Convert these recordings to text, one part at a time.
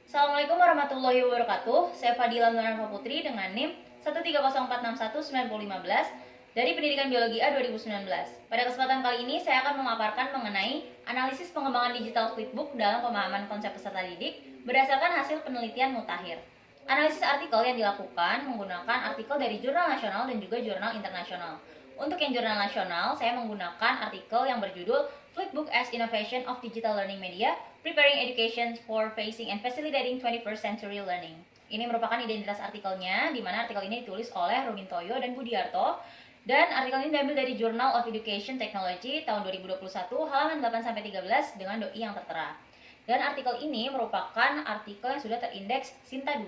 Assalamualaikum warahmatullahi wabarakatuh. Saya Fadila Nurhanfa Putri dengan NIM 130461915 dari Pendidikan Biologi A 2019. Pada kesempatan kali ini saya akan memaparkan mengenai analisis pengembangan digital flipbook dalam pemahaman konsep peserta didik berdasarkan hasil penelitian mutakhir. Analisis artikel yang dilakukan menggunakan artikel dari jurnal nasional dan juga jurnal internasional. Untuk yang jurnal nasional, saya menggunakan artikel yang berjudul Flipbook as Innovation of Digital Learning Media, Preparing Education for Facing and Facilitating 21st Century Learning. Ini merupakan identitas artikelnya, di mana artikel ini ditulis oleh Rugintoyo dan Budiarto, dan artikel ini diambil dari Journal of Education Technology tahun 2021, halaman 8-13 dengan doi yang tertera. Dan artikel ini merupakan artikel yang sudah terindeks Sinta 2.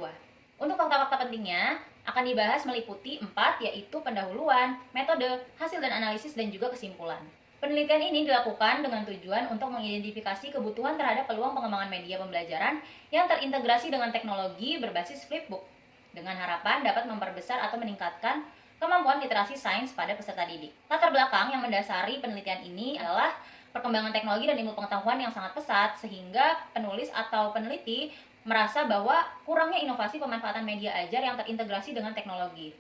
Untuk fakta-fakta pentingnya, akan dibahas meliputi 4, yaitu pendahuluan, metode, hasil dan analisis, dan juga kesimpulan. Penelitian ini dilakukan dengan tujuan untuk mengidentifikasi kebutuhan terhadap peluang pengembangan media pembelajaran yang terintegrasi dengan teknologi berbasis flipbook, dengan harapan dapat memperbesar atau meningkatkan kemampuan literasi sains pada peserta didik. Latar belakang yang mendasari penelitian ini adalah perkembangan teknologi dan ilmu pengetahuan yang sangat pesat, sehingga penulis atau peneliti merasa bahwa kurangnya inovasi pemanfaatan media ajar yang terintegrasi dengan teknologi.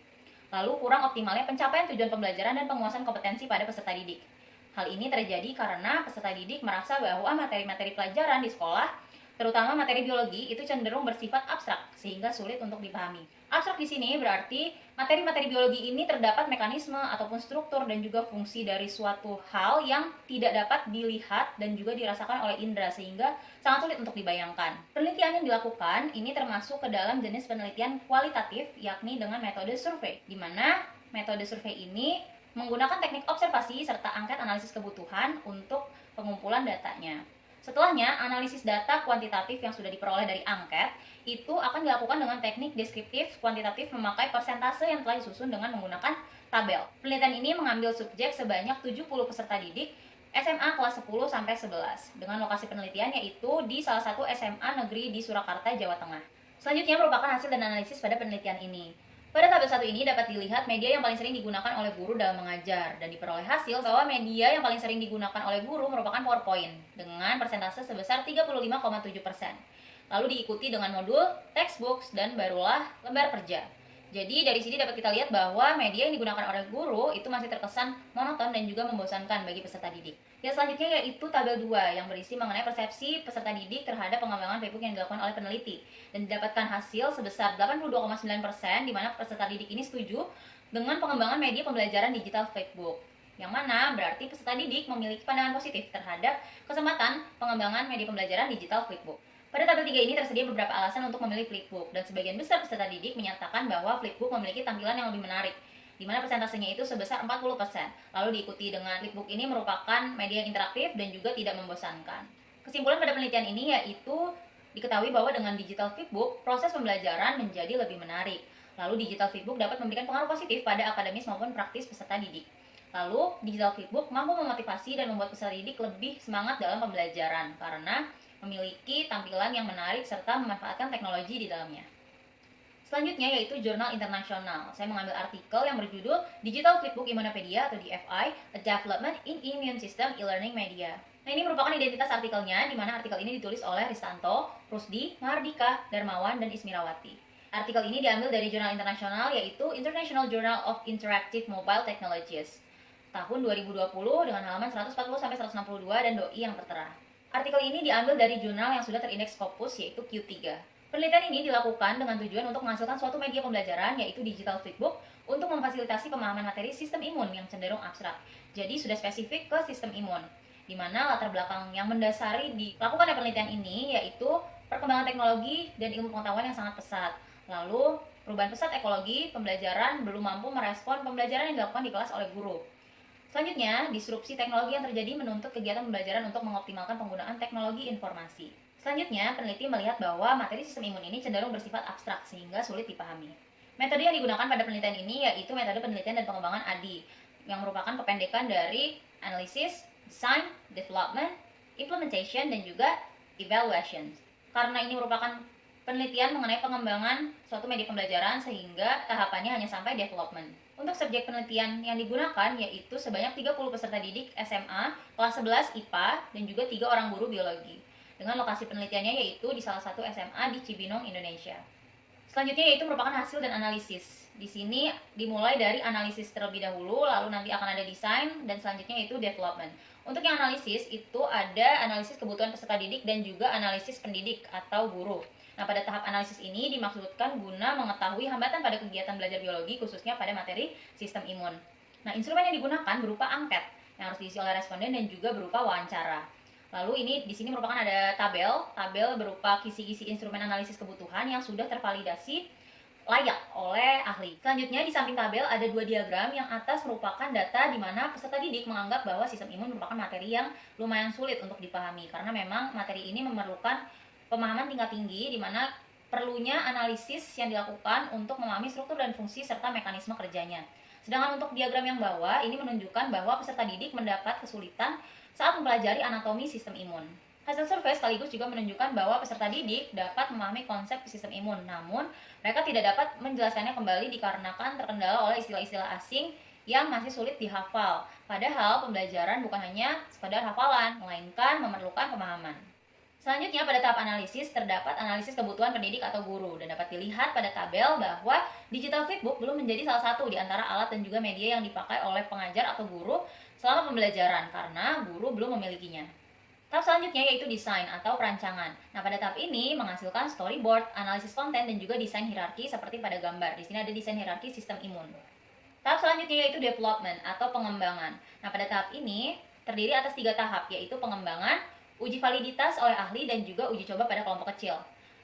Lalu kurang optimalnya pencapaian tujuan pembelajaran dan penguasaan kompetensi pada peserta didik. Hal ini terjadi karena peserta didik merasa bahwa materi-materi pelajaran di sekolah, terutama materi biologi, itu cenderung bersifat abstrak sehingga sulit untuk dipahami. Abstrak di sini berarti materi-materi biologi ini terdapat mekanisme ataupun struktur dan juga fungsi dari suatu hal yang tidak dapat dilihat dan juga dirasakan oleh indera sehingga sangat sulit untuk dibayangkan. Penelitian yang dilakukan ini termasuk ke dalam jenis penelitian kualitatif, yakni dengan metode survei, di mana metode survei ini menggunakan teknik observasi serta angket analisis kebutuhan untuk pengumpulan datanya. Setelahnya, analisis data kuantitatif yang sudah diperoleh dari angket itu akan dilakukan dengan teknik deskriptif kuantitatif memakai persentase yang telah disusun dengan menggunakan tabel. Penelitian ini mengambil subjek sebanyak 70 peserta didik SMA kelas 10 sampai 11 dengan lokasi penelitian yaitu di salah satu SMA negeri di Surakarta, Jawa Tengah. Selanjutnya merupakan hasil dan analisis pada penelitian ini. Pada tabel 1 ini dapat dilihat media yang paling sering digunakan oleh guru dalam mengajar dan diperoleh hasil bahwa media yang paling sering digunakan oleh guru merupakan PowerPoint dengan persentase sebesar 35,7%. Lalu diikuti dengan modul, textbooks, dan barulah lembar kerja. Jadi dari sini dapat kita lihat bahwa media yang digunakan oleh guru itu masih terkesan monoton dan juga membosankan bagi peserta didik. Yang selanjutnya yaitu tabel 2 yang berisi mengenai persepsi peserta didik terhadap pengembangan flipbook yang dilakukan oleh peneliti dan didapatkan hasil sebesar 82,9% di mana peserta didik ini setuju dengan pengembangan media pembelajaran digital flipbook. Yang mana berarti peserta didik memiliki pandangan positif terhadap kesempatan pengembangan media pembelajaran digital flipbook. Pada tabel 3 ini tersedia beberapa alasan untuk memilih flipbook dan sebagian besar peserta didik menyatakan bahwa flipbook memiliki tampilan yang lebih menarik, di mana persentasenya itu sebesar 40%. Lalu diikuti dengan flipbook ini merupakan media yang interaktif dan juga tidak membosankan. Kesimpulan pada penelitian ini yaitu diketahui bahwa dengan digital flipbook, proses pembelajaran menjadi lebih menarik. Lalu digital flipbook dapat memberikan pengaruh positif pada akademis maupun praktis peserta didik. Lalu digital flipbook mampu memotivasi dan membuat peserta didik lebih semangat dalam pembelajaran karena memiliki tampilan yang menarik serta memanfaatkan teknologi di dalamnya. Selanjutnya yaitu jurnal internasional. Saya mengambil artikel yang berjudul Digital Flipbook Immunopedia atau DFI, A Development in Immune System E-Learning Media. Nah, ini merupakan identitas artikelnya, di mana artikel ini ditulis oleh Ristanto, Rusdi, Mahardika, Darmawan, dan Ismirawati. Artikel ini diambil dari jurnal internasional yaitu International Journal of Interactive Mobile Technologies tahun 2020 dengan halaman 140-162 dan doi yang tertera. Artikel ini diambil dari jurnal yang sudah terindeks Scopus yaitu Q3. Penelitian ini dilakukan dengan tujuan untuk menghasilkan suatu media pembelajaran yaitu digital flipbook untuk memfasilitasi pemahaman materi sistem imun yang cenderung abstrak. Jadi sudah spesifik ke sistem imun, di mana latar belakang yang mendasari dilakukannya penelitian ini yaitu perkembangan teknologi dan ilmu pengetahuan yang sangat pesat. Lalu perubahan pesat ekologi pembelajaran belum mampu merespon pembelajaran yang dilakukan di kelas oleh guru. Selanjutnya, disrupsi teknologi yang terjadi menuntut kegiatan pembelajaran untuk mengoptimalkan penggunaan teknologi informasi. Selanjutnya, peneliti melihat bahwa materi sistem imun ini cenderung bersifat abstrak sehingga sulit dipahami. Metode yang digunakan pada penelitian ini yaitu metode penelitian dan pengembangan ADI, yang merupakan kependekan dari Analysis, Design, Development, Implementation, dan juga Evaluation. Karena ini merupakan penelitian mengenai pengembangan suatu media pembelajaran sehingga tahapannya hanya sampai development. Untuk subjek penelitian yang digunakan yaitu sebanyak 30 peserta didik SMA kelas 11 IPA dan juga 3 orang guru biologi. dengan lokasi penelitiannya yaitu di salah satu SMA di Cibinong, Indonesia. Selanjutnya yaitu merupakan hasil dan analisis. Di sini dimulai dari analisis terlebih dahulu, lalu nanti akan ada desain, dan selanjutnya yaitu development. Untuk yang analisis itu ada analisis kebutuhan peserta didik dan juga analisis pendidik atau guru. Nah, pada tahap analisis ini dimaksudkan guna mengetahui hambatan pada kegiatan belajar biologi khususnya pada materi sistem imun. Nah, instrumen yang digunakan berupa angket yang harus diisi oleh responden dan juga berupa wawancara. Lalu ini di sini merupakan ada tabel berupa kisi-kisi instrumen analisis kebutuhan yang sudah tervalidasi layak oleh ahli. Selanjutnya di samping tabel ada dua diagram yang atas merupakan data di mana peserta didik menganggap bahwa sistem imun merupakan materi yang lumayan sulit untuk dipahami karena memang materi ini memerlukan pemahaman tingkat tinggi di mana perlunya analisis yang dilakukan untuk memahami struktur dan fungsi serta mekanisme kerjanya. Sedangkan untuk diagram yang bawah ini menunjukkan bahwa peserta didik mendapat kesulitan saat mempelajari anatomi sistem imun. Hasil survei sekaligus juga menunjukkan bahwa peserta didik dapat memahami konsep sistem imun, namun mereka tidak dapat menjelaskannya kembali dikarenakan terkendala oleh istilah-istilah asing yang masih sulit dihafal. Padahal pembelajaran bukan hanya sekadar hafalan, melainkan memerlukan pemahaman. Selanjutnya pada tahap analisis terdapat analisis kebutuhan pendidik atau guru dan dapat dilihat pada tabel bahwa digital flipbook belum menjadi salah satu di antara alat dan juga media yang dipakai oleh pengajar atau guru selama pembelajaran karena guru belum memilikinya. Tahap selanjutnya yaitu desain atau perancangan. Nah, pada tahap ini menghasilkan storyboard, analisis konten dan juga desain hierarki seperti pada gambar. Di sini ada desain hierarki sistem imun. Tahap selanjutnya yaitu development atau pengembangan. Nah, pada tahap ini terdiri atas 3 tahap yaitu pengembangan, uji validitas oleh ahli dan juga uji coba pada kelompok kecil.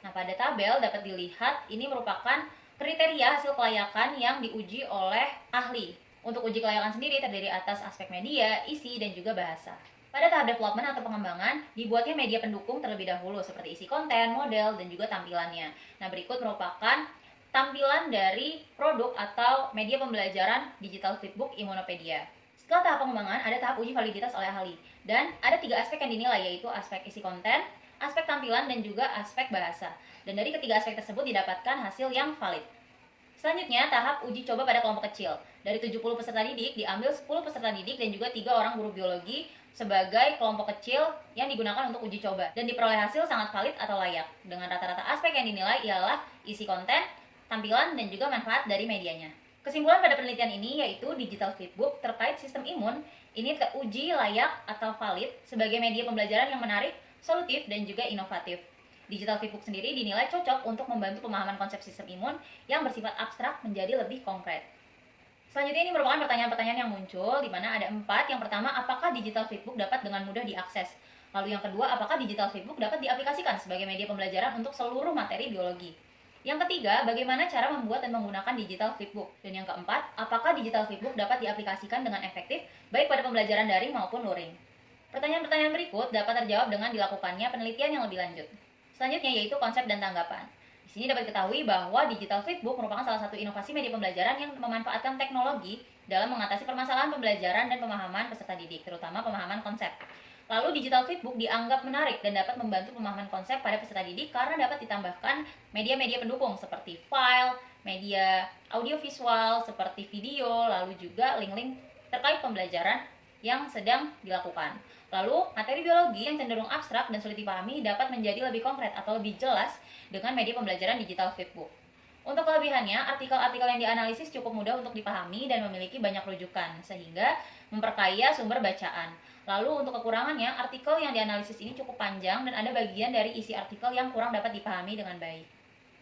Nah, pada tabel dapat dilihat ini merupakan kriteria hasil kelayakan yang diuji oleh ahli. Untuk uji kelayakan sendiri terdiri atas aspek media, isi, dan juga bahasa. Pada tahap development atau pengembangan, dibuatnya media pendukung terlebih dahulu seperti isi konten, model, dan juga tampilannya. Nah, berikut merupakan tampilan dari produk atau media pembelajaran digital flipbook Immunopedia. Setelah tahap pengembangan, ada tahap uji validitas oleh ahli. Dan ada 3 aspek yang dinilai, yaitu aspek isi konten, aspek tampilan, dan juga aspek bahasa. Dan dari ketiga aspek tersebut didapatkan hasil yang valid. Selanjutnya, tahap uji coba pada kelompok kecil. Dari 70 peserta didik, diambil 10 peserta didik dan juga 3 orang guru biologi sebagai kelompok kecil yang digunakan untuk uji coba. Dan diperoleh hasil sangat valid atau layak. Dengan rata-rata aspek yang dinilai ialah isi konten, tampilan, dan juga manfaat dari medianya. Kesimpulan pada penelitian ini yaitu digital flipbook terkait sistem imun ini teruji layak atau valid sebagai media pembelajaran yang menarik, solutif, dan juga inovatif. Digital flipbook sendiri dinilai cocok untuk membantu pemahaman konsep sistem imun yang bersifat abstrak menjadi lebih konkret. Selanjutnya ini merupakan pertanyaan-pertanyaan yang muncul, di mana ada 4. Yang pertama, apakah digital flipbook dapat dengan mudah diakses? Lalu yang kedua, apakah digital flipbook dapat diaplikasikan sebagai media pembelajaran untuk seluruh materi biologi? Yang ketiga, bagaimana cara membuat dan menggunakan digital flipbook? Dan yang keempat, apakah digital flipbook dapat diaplikasikan dengan efektif baik pada pembelajaran daring maupun luring? Pertanyaan-pertanyaan berikut dapat terjawab dengan dilakukannya penelitian yang lebih lanjut. Selanjutnya yaitu konsep dan tanggapan. Di sini dapat diketahui bahwa digital flipbook merupakan salah satu inovasi media pembelajaran yang memanfaatkan teknologi dalam mengatasi permasalahan pembelajaran dan pemahaman peserta didik, terutama pemahaman konsep. Lalu digital flipbook dianggap menarik dan dapat membantu pemahaman konsep pada peserta didik karena dapat ditambahkan media-media pendukung seperti file, media audiovisual seperti video, lalu juga link-link terkait pembelajaran yang sedang dilakukan. Lalu, materi biologi yang cenderung abstrak dan sulit dipahami dapat menjadi lebih konkret atau lebih jelas dengan media pembelajaran digital flipbook. Untuk kelebihannya, artikel-artikel yang dianalisis cukup mudah untuk dipahami dan memiliki banyak rujukan, sehingga memperkaya sumber bacaan. Lalu untuk kekurangannya, artikel yang dianalisis ini cukup panjang dan ada bagian dari isi artikel yang kurang dapat dipahami dengan baik.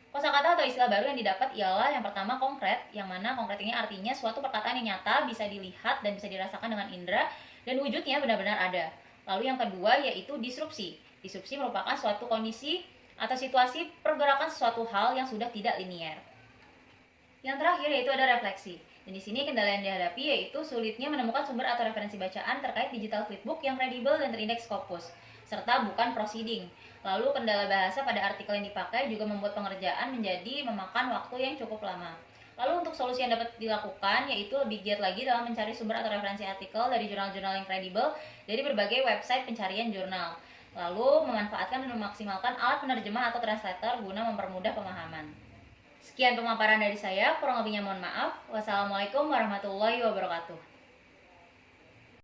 Kosakata atau istilah baru yang didapat ialah yang pertama konkret, yang mana konkret ini artinya suatu perkataan yang nyata, bisa dilihat dan bisa dirasakan dengan indera, dan wujudnya benar-benar ada. Lalu yang kedua yaitu disrupsi. Disrupsi merupakan suatu kondisi atau situasi pergerakan sesuatu hal yang sudah tidak linier. Yang terakhir yaitu ada refleksi. Dan di sini kendala yang dihadapi yaitu sulitnya menemukan sumber atau referensi bacaan terkait digital flipbook yang kredibel dan terindeks Scopus, serta bukan proceeding. Lalu kendala bahasa pada artikel yang dipakai juga membuat pengerjaan menjadi memakan waktu yang cukup lama. Lalu untuk solusi yang dapat dilakukan yaitu lebih giat lagi dalam mencari sumber atau referensi artikel dari jurnal-jurnal yang kredibel dari berbagai website pencarian jurnal. Lalu memanfaatkan dan memaksimalkan alat penerjemah atau translator guna mempermudah pemahaman. Sekian pemaparan dari saya, kurang lebihnya mohon maaf. Wassalamualaikum warahmatullahi wabarakatuh.